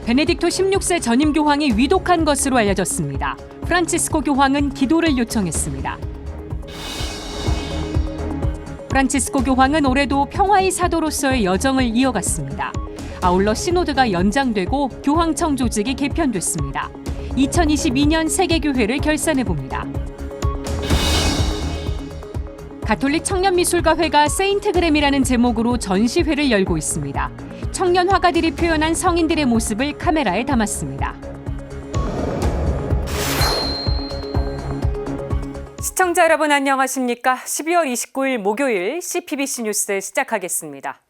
베네딕토 16세 전임 교황이 위독한 것으로 알려졌습니다. 프란치스코 교황은 기도를 요청했습니다. 프란치스코 교황은 올해도 평화의 사도로서의 여정을 이어갔습니다. 아울러 시노드가 연장되고 교황청 조직이 개편됐습니다. 2022년 세계교회를 결산해봅니다. 가톨릭 청년미술가회가 세인트그램이라는 제목으로 전시회를 열고 있습니다. 청년 화가들이 표현한 성인들의 모습을 카메라에 담았습니다. 시청자 여러분 안녕하십니까? 12월 29일 목요일 CPBC 뉴스 시작하겠습니다.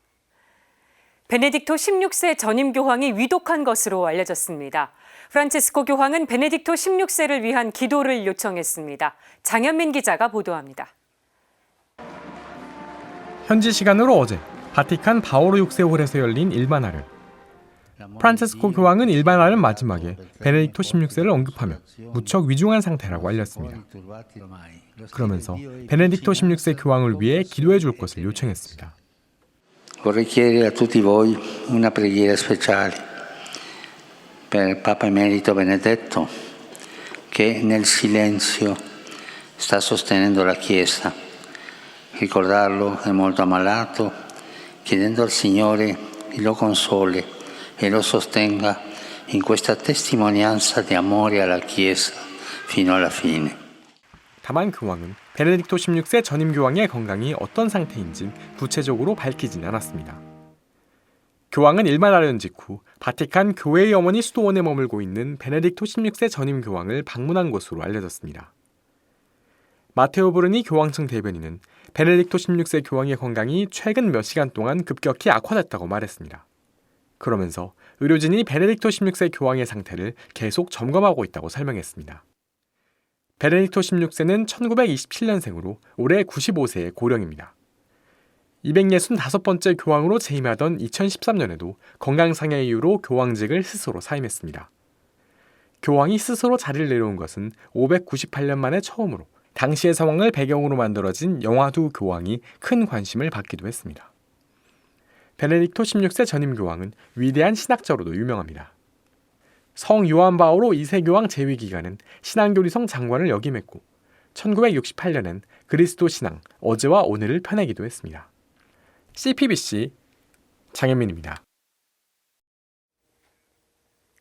베네딕토 16세 전임 교황이 위독한 것으로 알려졌습니다. 프란치스코 교황은 베네딕토 16세를 위한 기도를 요청했습니다. 장현민 기자가 보도합니다. 현지 시간으로 어제 바티칸 바오로 6세 홀에서 열린 일반화를 프란치스코 교황은 일반화를 마지막에 베네딕토 16세를 언급하며 무척 위중한 상태라고 알렸습니다. 그러면서 베네딕토 16세 교황을 위해 기도해 줄 것을 요청했습니다. Vorrei chiedere a tutti voi una preghiera speciale per Papa Emerito Benedetto che nel silenzio sta sostenendo la Chiesa. Ricordarlo è molto ammalato, chiedendo al Signore che lo console e lo sostenga in questa testimonianza di amore alla Chiesa fino alla fine. 다만 교황은 베네딕토 16세 전임 교황의 건강이 어떤 상태인지 구체적으로 밝히진 않았습니다. 교황은 일만하려는 직후 바티칸 교회의 어머니 수도원에 머물고 있는 베네딕토 16세 전임 교황을 방문한 것으로 알려졌습니다. 마테오 브루니 교황청 대변인은 베네딕토 16세 교황의 건강이 최근 몇 시간 동안 급격히 악화됐다고 말했습니다. 그러면서 의료진이 베네딕토 16세 교황의 상태를 계속 점검하고 있다고 설명했습니다. 베네딕토 16세는 1927년생으로 올해 95세의 고령입니다. 265번째 교황으로 재임하던 2013년에도 건강상의 이유로 교황직을 스스로 사임했습니다. 교황이 스스로 자리를 내려온 것은 598년 만에 처음으로 당시의 상황을 배경으로 만들어진 영화두 교황이 큰 관심을 받기도 했습니다. 베네딕토 16세 전임 교황은 위대한 신학자로도 유명합니다. 성 요한 바오로 2세 교황 재위 기간은 신앙교리성 장관을 역임했고 1968년엔 그리스도 신앙 어제와 오늘을 펴내기도 했습니다. CPBC 장현민입니다.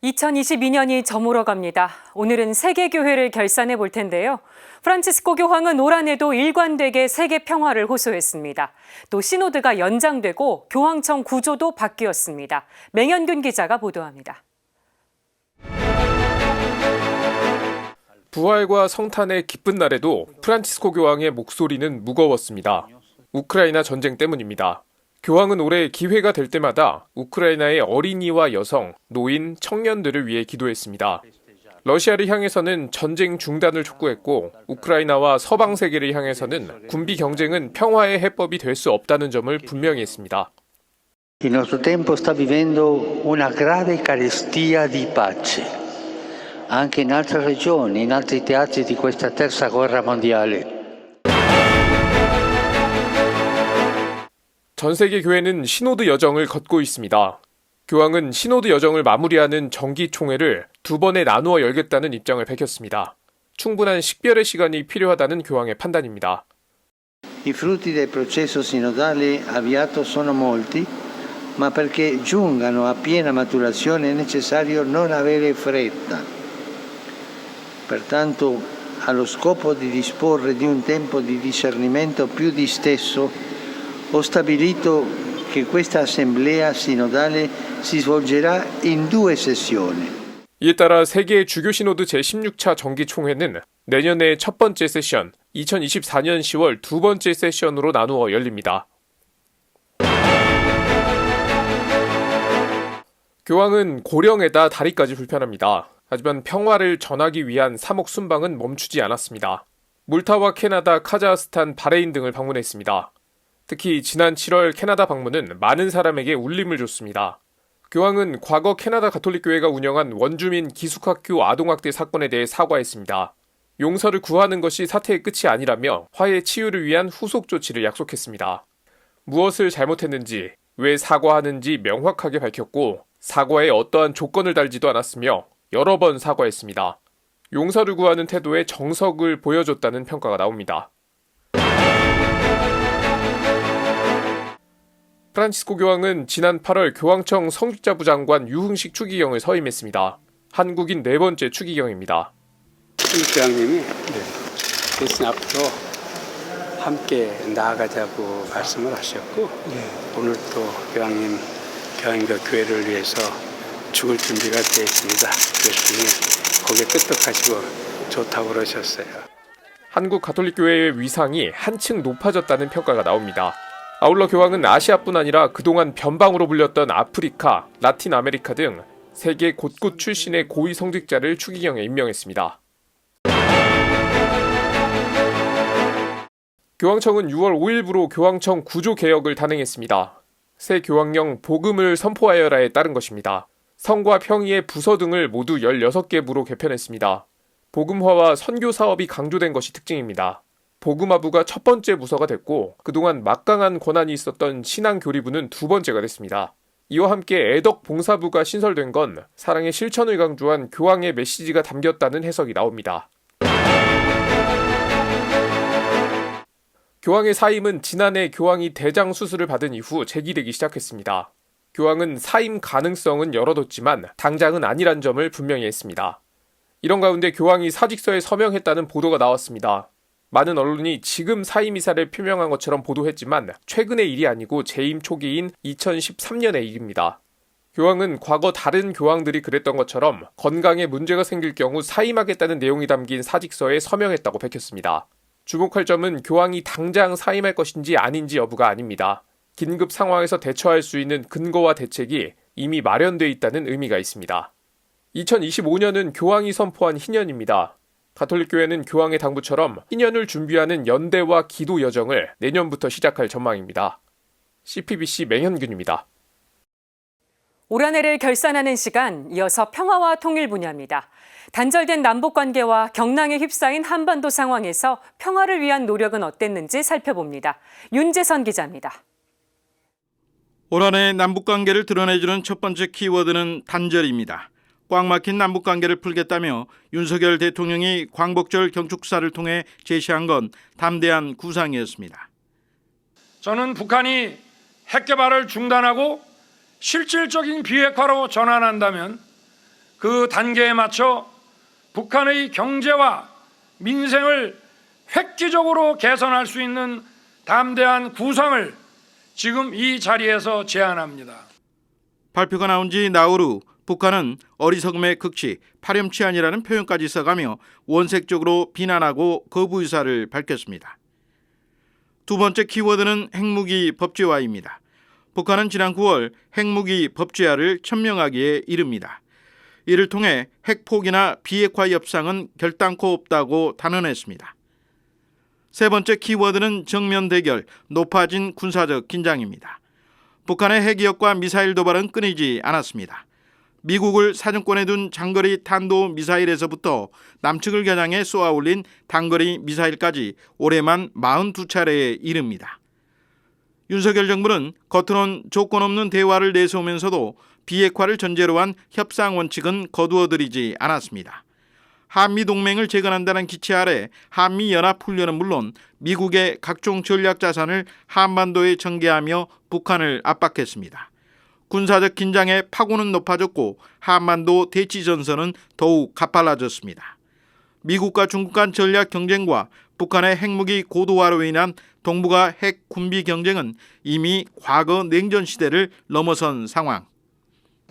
2022년이 저물어 갑니다. 오늘은 세계교회를 결산해 볼 텐데요. 프란치스코 교황은 올 한해도 일관되게 세계 평화를 호소했습니다. 또 시노드가 연장되고 교황청 구조도 바뀌었습니다. 맹현균 기자가 보도합니다. 부활과 성탄의 기쁜 날에도 프란치스코 교황의 목소리는 무거웠습니다. 우크라이나 전쟁 때문입니다. 교황은 올해 기회가 될 때마다 우크라이나의 어린이와 여성, 노인, 청년들을 위해 기도했습니다. 러시아를 향해서는 전쟁 중단을 촉구했고 우크라이나와 서방 세계를 향해서는 군비 경쟁은 평화의 해법이 될 수 없다는 점을 분명히 했습니다. Il nostro tempo sta vivendo una grave carestia di pace, anche in altre regioni, in altri teatri di questa terza guerra mondiale. 전 세계 교회는 시노드 여정을 걷고 있습니다. 교황은 시노드 여정을 마무리하는 정기총회를 2번에 나누어 열겠다는 입장을 밝혔습니다. 충분한 식별의 시간이 필요하다는 교황의 판단입니다. I frutti del processo sinodale avviato sono molti, ma perché giungano a piena maturazione è necessario non avere fretta. Pertanto, allo scopo di disporre di un tempo di discernimento più disteso, ho stabilito che questa assemblea sinodale si svolgerà in 2 sessioni. 이에 따라 세계 주교 시노드 제16차 정기총회는 내년의 첫 번째 세션, 2024년 10월 두 번째 세션으로 나누어 열립니다. 교황은 고령에다 다리까지 불편합니다. 하지만 평화를 전하기 위한 사목 순방은 멈추지 않았습니다. 몰타와 캐나다, 카자흐스탄, 바레인 등을 방문했습니다. 특히 지난 7월 캐나다 방문은 많은 사람에게 울림을 줬습니다. 교황은 과거 캐나다 가톨릭교회가 운영한 원주민 기숙학교 아동학대 사건에 대해 사과했습니다. 용서를 구하는 것이 사태의 끝이 아니라며 화해 치유를 위한 후속 조치를 약속했습니다. 무엇을 잘못했는지, 왜 사과하는지 명확하게 밝혔고 사과에 어떠한 조건을 달지도 않았으며 여러 번 사과했습니다. 용서를 구하는 태도에 정석을 보여줬다는 평가가 나옵니다. 프란치스코 교황은 지난 8월 교황청 성직자부 장관 유흥식 추기경을 서임했습니다. 한국인 네 번째 추기경입니다. 교황님이 대신 앞으로 함께 나아가자고 말씀을 하셨고 오늘 또 교황님 교황과 교회를 위해서 죽을 준비가 되어 있습니다. 그랬더니 고개 끄덕하시고 좋다고 그러셨어요. 한국 가톨릭교회의 위상이 한층 높아졌다는 평가가 나옵니다. 아울러 교황은 아시아뿐 아니라 그동안 변방으로 불렸던 아프리카, 라틴 아메리카 등 세계 곳곳 출신의 고위 성직자를 추기경에 임명했습니다. 교황청은 6월 5일부로 교황청 구조 개혁을 단행했습니다. 새 교황령 복음을 선포하여라에 따른 것입니다. 성과 평의의 부서 등을 모두 16개 부로 개편했습니다. 복음화와 선교 사업이 강조된 것이 특징입니다. 복음화부가 첫 번째 부서가 됐고 그동안 막강한 권한이 있었던 신앙교리부는 두 번째가 됐습니다. 이와 함께 애덕 봉사부가 신설된 건 사랑의 실천을 강조한 교황의 메시지가 담겼다는 해석이 나옵니다. 교황의 사임은 지난해 교황이 대장 수술을 받은 이후 제기되기 시작했습니다. 교황은 사임 가능성은 열어뒀지만 당장은 아니란 점을 분명히 했습니다. 이런 가운데 교황이 사직서에 서명했다는 보도가 나왔습니다. 많은 언론이 지금 사임 이사를 표명한 것처럼 보도했지만 최근의 일이 아니고 재임 초기인 2013년의 일입니다. 교황은 과거 다른 교황들이 그랬던 것처럼 건강에 문제가 생길 경우 사임하겠다는 내용이 담긴 사직서에 서명했다고 밝혔습니다. 주목할 점은 교황이 당장 사임할 것인지 아닌지 여부가 아닙니다. 긴급 상황에서 대처할 수 있는 근거와 대책이 이미 마련돼 있다는 의미가 있습니다. 2025년은 교황이 선포한 희년입니다. 가톨릭교회는 교황의 당부처럼 희년을 준비하는 연대와 기도 여정을 내년부터 시작할 전망입니다. CPBC 맹현균입니다. 올 한 해를 결산하는 시간, 이어서 평화와 통일 분야입니다. 단절된 남북관계와 경랑에 휩싸인 한반도 상황에서 평화를 위한 노력은 어땠는지 살펴봅니다. 윤재선 기자입니다. 올 한 해 남북관계를 드러내주는 첫 번째 키워드는 단절입니다. 꽉 막힌 남북관계를 풀겠다며 윤석열 대통령이 광복절 경축사를 통해 제시한 건 담대한 구상이었습니다. 저는 북한이 핵 개발을 중단하고 실질적인 비핵화로 전환한다면 그 단계에 맞춰 북한의 경제와 민생을 획기적으로 개선할 수 있는 담대한 구상을 지금 이 자리에서 제안합니다. 발표가 나온 지 나흘 후 북한은 어리석음의 극치, 파렴치한이라는 표현까지 써가며 원색적으로 비난하고 거부 의사를 밝혔습니다. 두 번째 키워드는 핵무기 법제화입니다. 북한은 지난 9월 핵무기 법제화를 천명하기에 이릅니다. 이를 통해 핵포기나 비핵화 협상은 결단코 없다고 단언했습니다. 세 번째 키워드는 정면 대결, 높아진 군사적 긴장입니다. 북한의 핵위협과 미사일 도발은 끊이지 않았습니다. 미국을 사정권에 둔 장거리 탄도미사일에서부터 남측을 겨냥해 쏘아올린 단거리 미사일까지 올해만 42차례에 이릅니다. 윤석열 정부는 겉으론 조건 없는 대화를 내세우면서도 비핵화를 전제로 한 협상 원칙은 거두어들이지 않았습니다. 한미동맹을 재건한다는 기치 아래 한미연합훈련은 물론 미국의 각종 전략자산을 한반도에 전개하며 북한을 압박했습니다. 군사적 긴장의 파고는 높아졌고 한반도 대치전선은 더욱 가팔라졌습니다. 미국과 중국 간 전략 경쟁과 북한의 핵무기 고도화로 인한 동북아 핵 군비 경쟁은 이미 과거 냉전 시대를 넘어선 상황.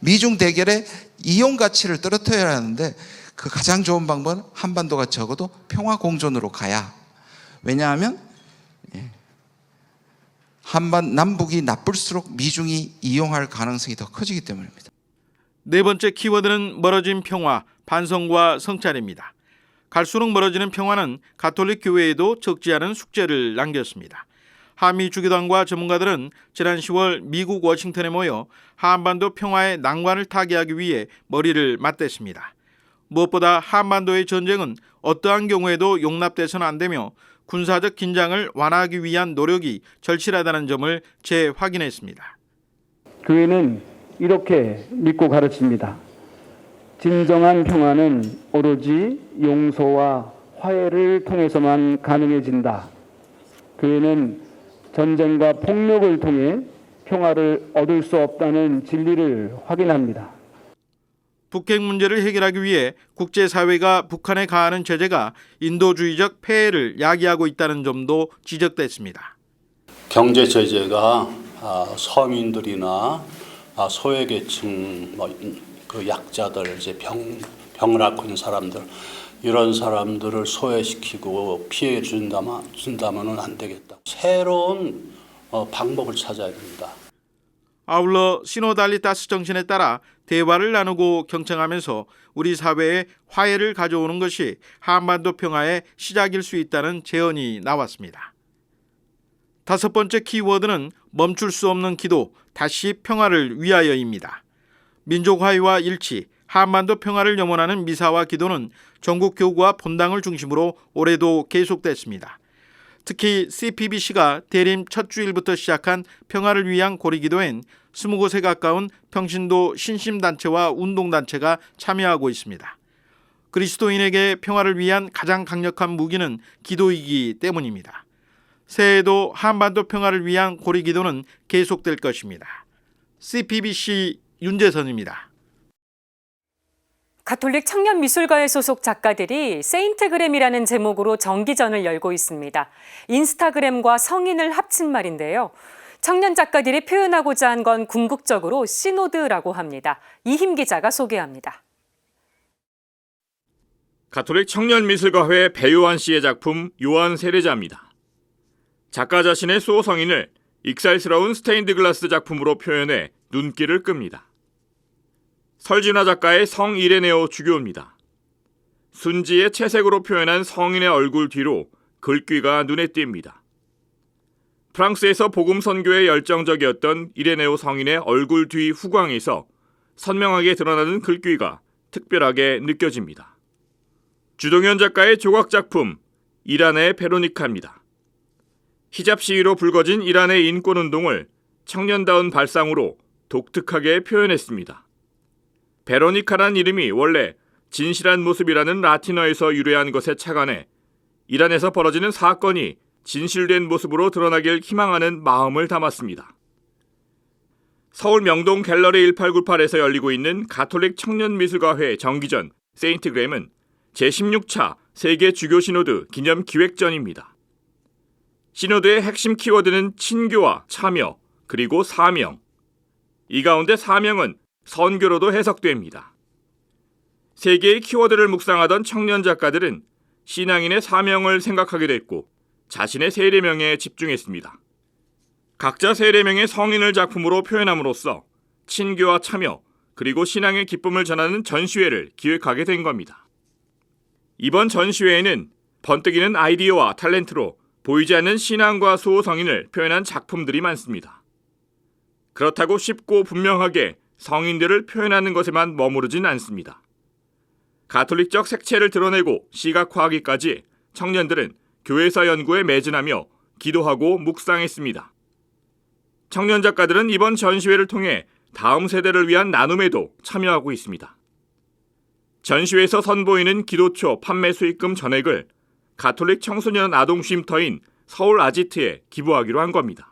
미중 대결의 이용 가치를 떨어뜨려야 하는데 그 가장 좋은 방법은 한반도가 적어도 평화 공존으로 가야. 왜냐하면 남북이 나쁠수록 미중이 이용할 가능성이 더 커지기 때문입니다. 네 번째 키워드는 멀어진 평화, 반성과 성찰입니다. 갈수록 멀어지는 평화는 가톨릭 교회에도 적지 않은 숙제를 남겼습니다. 한미 주교단과 전문가들은 지난 10월 미국 워싱턴에 모여 한반도 평화의 난관을 타개하기 위해 머리를 맞댔습니다. 무엇보다 한반도의 전쟁은 어떠한 경우에도 용납돼서는 안 되며 군사적 긴장을 완화하기 위한 노력이 절실하다는 점을 재확인했습니다. 교회는 이렇게 믿고 가르칩니다. 진정한 평화는 오로지 용서와 화해를 통해서만 가능해진다. 교회는 전쟁과 폭력을 통해 평화를 얻을 수 없다는 진리를 확인합니다. 북핵 문제를 해결하기 위해 국제사회가 북한에 가하는 제재가 인도주의적 폐해를 야기하고 있다는 점도 지적됐습니다. 경제 제재가 서민들이나 소외계층, 그 약자들, 이제 병을 앓고 있는 사람들, 이런 사람들을 소외시키고 피해 준다면은 안 되겠다. 새로운 방법을 찾아야 됩니다. 아울러 시노달리타스 정신에 따라 대화를 나누고 경청하면서 우리 사회에 화해를 가져오는 것이 한반도 평화의 시작일 수 있다는 제언이 나왔습니다. 다섯 번째 키워드는 멈출 수 없는 기도, 다시 평화를 위하여입니다. 민족 화해와 일치, 한반도 평화를 염원하는 미사와 기도는 전국 교구와 본당을 중심으로 올해도 계속됐습니다. 특히 CPBC가 대림 첫 주일부터 시작한 평화를 위한 고리기도엔 20곳에 가까운 평신도 신심단체와 운동단체가 참여하고 있습니다. 그리스도인에게 평화를 위한 가장 강력한 무기는 기도이기 때문입니다. 새해에도 한반도 평화를 위한 고리기도는 계속될 것입니다. CPBC 윤재선입니다. 가톨릭 청년미술가의 소속 작가들이 세인트그램이라는 제목으로 정기전을 열고 있습니다. 인스타그램과 성인을 합친 말인데요. 청년 작가들이 표현하고자 한 건 궁극적으로 시노드라고 합니다. 이힘 기자가 소개합니다. 가톨릭 청년미술가회 배요한 씨의 작품 요한 세례자입니다. 작가 자신의 수호 성인을 익살스러운 스테인드 글라스 작품으로 표현해 눈길을 끕니다. 설진화 작가의 성 이레네오 주교입니다. 순지의 채색으로 표현한 성인의 얼굴 뒤로 글귀가 눈에 띕니다. 프랑스에서 복음 선교에 열정적이었던 이레네오 성인의 얼굴 뒤 후광에서 선명하게 드러나는 글귀가 특별하게 느껴집니다. 주동현 작가의 조각 작품 이란의 베로니카입니다. 히잡 시위로 불거진 이란의 인권운동을 청년다운 발상으로 독특하게 표현했습니다. 베로니카란 이름이 원래 진실한 모습이라는 라틴어에서 유래한 것에 착안해 이란에서 벌어지는 사건이 진실된 모습으로 드러나길 희망하는 마음을 담았습니다. 서울 명동 갤러리 1898에서 열리고 있는 가톨릭 청년미술가회 정기전 세인트그램은 제16차 세계 주교 시노드 기념 기획전입니다. 시노드의 핵심 키워드는 친교와 참여, 그리고 사명. 이 가운데 사명은 선교로도 해석됩니다. 세 개의 키워드를 묵상하던 청년 작가들은 신앙인의 사명을 생각하게 됐고 자신의 세례명에 집중했습니다. 각자 세례명의 성인을 작품으로 표현함으로써 친교와 참여, 그리고 신앙의 기쁨을 전하는 전시회를 기획하게 된 겁니다. 이번 전시회에는 번뜩이는 아이디어와 탤런트로 보이지 않는 신앙과 수호 성인을 표현한 작품들이 많습니다. 그렇다고 쉽고 분명하게 성인들을 표현하는 것에만 머무르진 않습니다. 가톨릭적 색채를 드러내고 시각화하기까지 청년들은 교회사 연구에 매진하며 기도하고 묵상했습니다. 청년 작가들은 이번 전시회를 통해 다음 세대를 위한 나눔에도 참여하고 있습니다. 전시회에서 선보이는 기도초 판매 수익금 전액을 가톨릭 청소년 아동쉼터인 서울 아지트에 기부하기로 한 겁니다.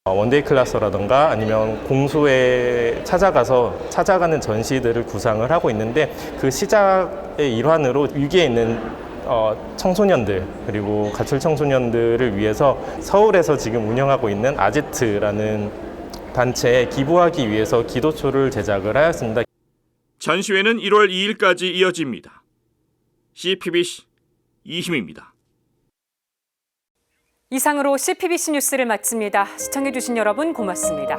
원데이 클래스라든가 아니면 공소에 찾아가는 전시들을 구상을 하고 있는데 그 시작의 일환으로 위기에 있는 청소년들 그리고 가출 청소년들을 위해서 서울에서 지금 운영하고 있는 아지트라는 단체에 기부하기 위해서 기도초를 제작을 하였습니다. 전시회는 1월 2일까지 이어집니다. CPBC 이힘입니다. 이상으로 CPBC 뉴스를 마칩니다. 시청해주신 여러분 고맙습니다.